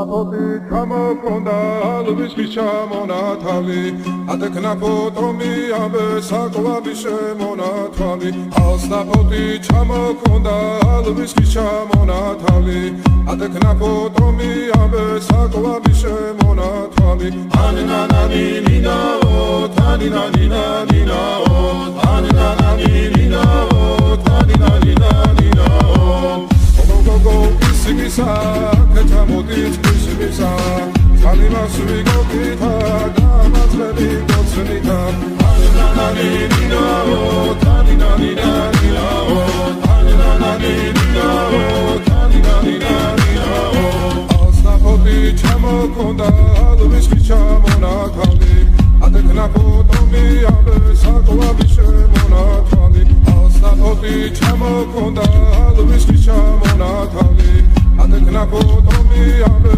Oti ჩამოქონდა ალვისის ჩამონათალი ატეკნა ფოტომი ამბე საკლავი შემონათვალი ალსნაფოთი ჩამოქონდა ალვისის ჩამონათალი ატეკნა ფოტომი ამბე საკლავი შემონათვალი ანინანანინინაო თანინანინანინაო ანინანანინინაო თანინანინანინაო გოგო ისიმისა კეთამოდით ისიმისა წალიმას ვიგოქითა გამაძლები გოცნითა ანინანანინინაო თანინანინანინაო ანინანანინინაო თანინანინანინაო ალსნაფოთი ჩამოქონდა ალვისის ჩამონათვალი ატეკნა ფოტომი ამბე საკლავი შემონათვალი ალსნაფოთი ჩამოქონდა ალვისის ჩამონათვალი ატეკნა ფოტომი ამბე